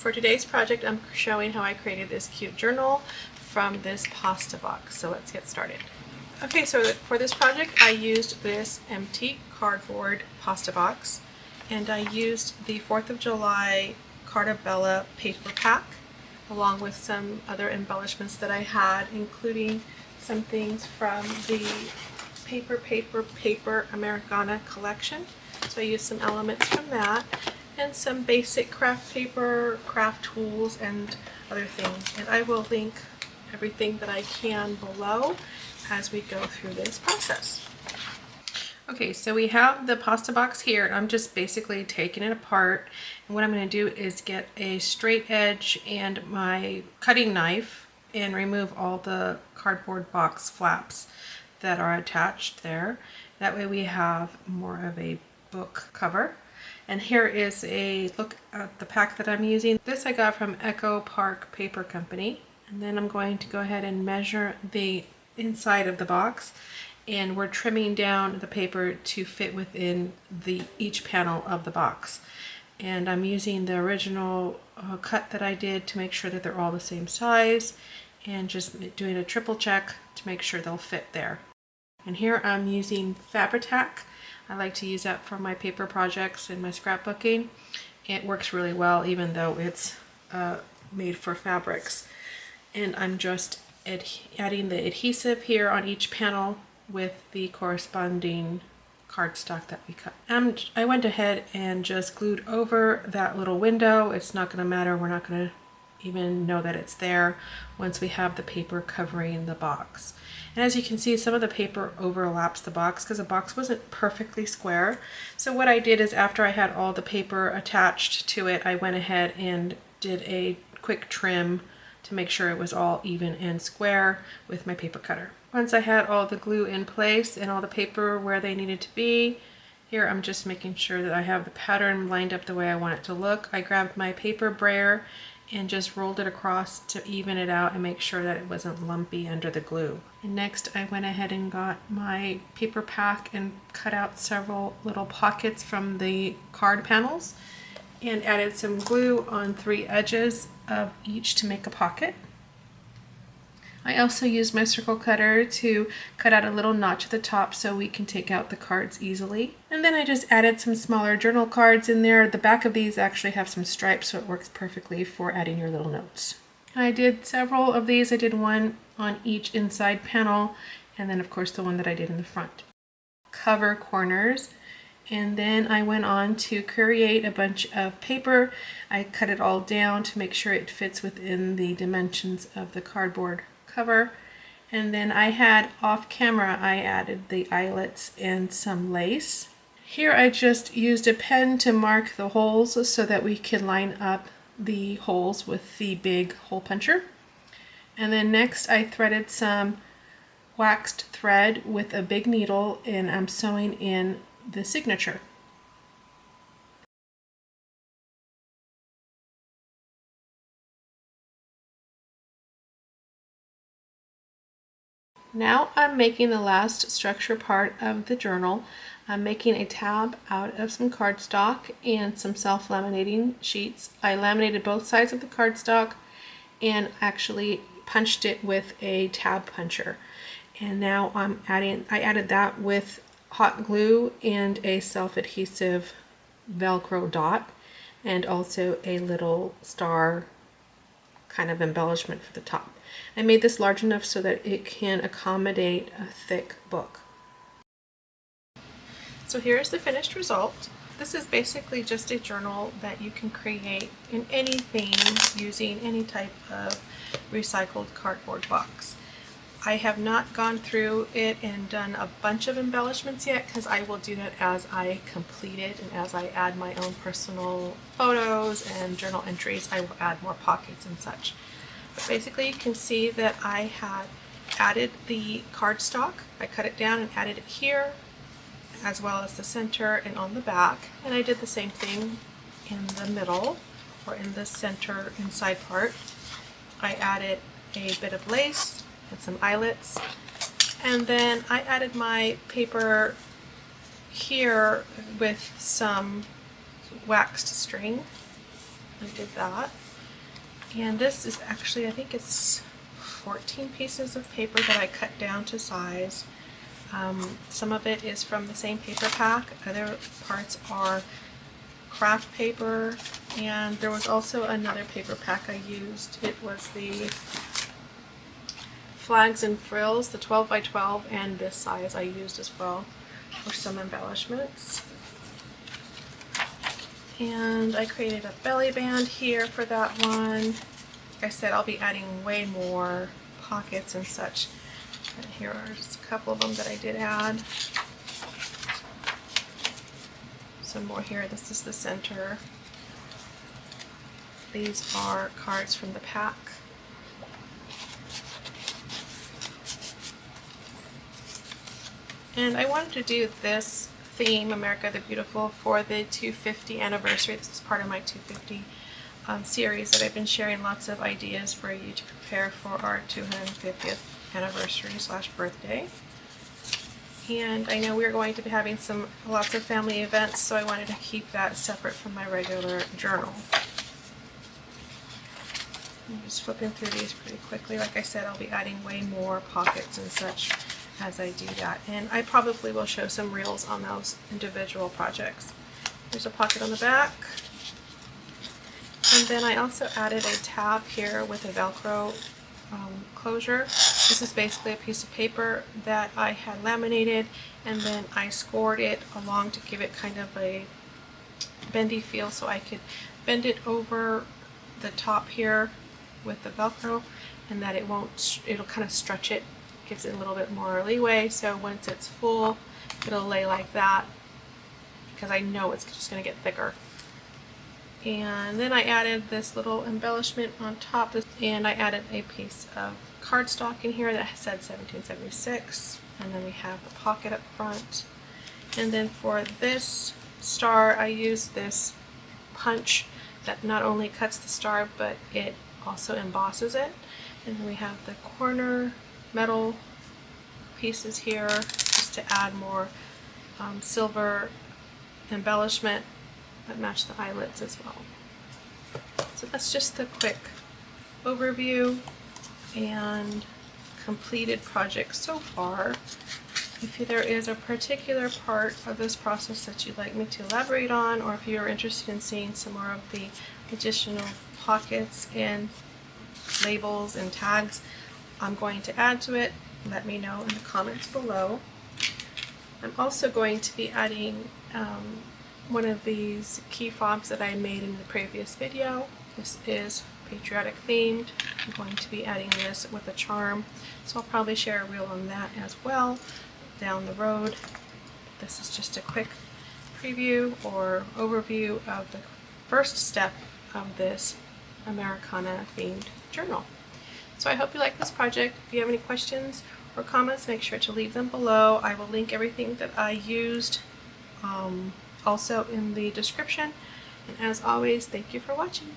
For today's project, I'm showing how I created this cute journal from this pasta box. So let's get started. Okay, so for this project, I used this empty cardboard pasta box, and I used the 4th of July Carta Bella paper pack, along with some other embellishments that I had, including some things from the paper Americana collection. So I used some elements from that, and some basic craft paper, craft tools, and other things. And I will link everything that I can below as we go through this process. Okay, so we have the pasta box here, and I'm just basically taking it apart. And what I'm going to do is get a straight edge and my cutting knife and remove all the cardboard box flaps that are attached there. That way we have more of a book cover. And here is a look at the pack that I'm using. This I got from Echo Park Paper Company. And then I'm going to go ahead and measure the inside of the box. And we're trimming down the paper to fit within each panel of the box. And I'm using the original cut that I did to make sure that they're all the same size, and just doing a triple check to make sure they'll fit there. And here I'm using Fabri-Tac. I like to use that for my paper projects and my scrapbooking. It works really well even though it's made for fabrics. And I'm just adding the adhesive here on each panel with the corresponding cardstock that we cut. I went ahead and just glued over that little window. It's not going to matter. We're not going to even know that it's there once we have the paper covering the box. And as you can see, some of the paper overlaps the box because the box wasn't perfectly square. So what I did is, after I had all the paper attached to it, I went ahead and did a quick trim to make sure it was all even and square with my paper cutter. Once I had all the glue in place and all the paper where they needed to be, here I'm just making sure that I have the pattern lined up the way I want it to look. I grabbed my paper brayer and just rolled it across to even it out and make sure that it wasn't lumpy under the glue. And next I went ahead and got my paper pack and cut out several little pockets from the card panels and added some glue on 3 edges of each to make a pocket. I also used my circle cutter to cut out a little notch at the top so we can take out the cards easily. And then I just added some smaller journal cards in there. The back of these actually have some stripes, so it works perfectly for adding your little notes. I did several of these. I did one on each inside panel, and then of course the one that I did in the front. Cover corners. And then I went on to create a bunch of paper. I cut it all down to make sure it fits within the dimensions of the cardboard cover. And then I had off camera, I added the eyelets and some lace. Here I just used a pen to mark the holes so that we could line up the holes with the big hole puncher. And then next I threaded some waxed thread with a big needle, and I'm sewing in the signature. Now I'm making the last structure part of the journal. I'm making a tab out of some cardstock and some self-laminating sheets. I laminated both sides of the cardstock and actually punched it with a tab puncher. And now I added that with hot glue and a self-adhesive Velcro dot, and also a little star kind of embellishment for the top. I made this large enough so that it can accommodate a thick book. So here's the finished result. This is basically just a journal that you can create in anything using any type of recycled cardboard box. I have not gone through it and done a bunch of embellishments yet, because I will do that as I complete it, and as I add my own personal photos and journal entries, I will add more pockets and such. But basically you can see that I had added the cardstock. I cut it down and added it here, as well as the center and on the back. And I did the same thing in the middle, or in the center inside part. I added a bit of lace and some eyelets, and then I added my paper here with some waxed string. I did that. And this is actually, I think it's 14 pieces of paper that I cut down to size. Some of it is from the same paper pack. Other parts are craft paper, and there was also another paper pack I used. It was the flags and frills, the 12 by 12, and this size I used as well for some embellishments. And I created a belly band here for that one. Like I said, I'll be adding way more pockets and such. And here are just a couple of them that I did add. Some more here. This is the center. These are cards from the pack. And I wanted to do this theme, America the Beautiful, for the 250 anniversary. This is part of my 250 series that I've been sharing lots of ideas for you to prepare for our 250th anniversary / birthday. And I know we're going to be having lots of family events, so I wanted to keep that separate from my regular journal. I'm just flipping through these pretty quickly. Like I said, I'll be adding way more pockets and such as I do that. And I probably will show some reels on those individual projects. There's a pocket on the back. And then I also added a tab here with a Velcro closure. This is basically a piece of paper that I had laminated, and then I scored it along to give it kind of a bendy feel, so I could bend it over the top here with the Velcro, and that it'll kind of stretch it, gives it a little bit more leeway. So once it's full, it'll lay like that, because I know it's just going to get thicker. And then I added this little embellishment on top, and I added a piece of cardstock in here that said 1776, and then we have the pocket up front. And then for this star, I used this punch that not only cuts the star, but it also embosses it. And then we have the corner metal pieces here just to add more silver embellishment that match the eyelets as well. So that's just the quick overview and completed project so far. If there is a particular part of this process that you'd like me to elaborate on, or if you're interested in seeing some more of the additional pockets and labels and tags I'm going to add to it, let me know in the comments below. I'm also going to be adding one of these key fobs that I made in the previous video. This is patriotic themed. I'm going to be adding this with a charm, so I'll probably share a reel on that as well down the road. This is just a quick preview or overview of the first step of this Americana themed journal. So I hope you like this project. If you have any questions or comments, make sure to leave them below. I will link everything that I used also in the description. And as always, thank you for watching.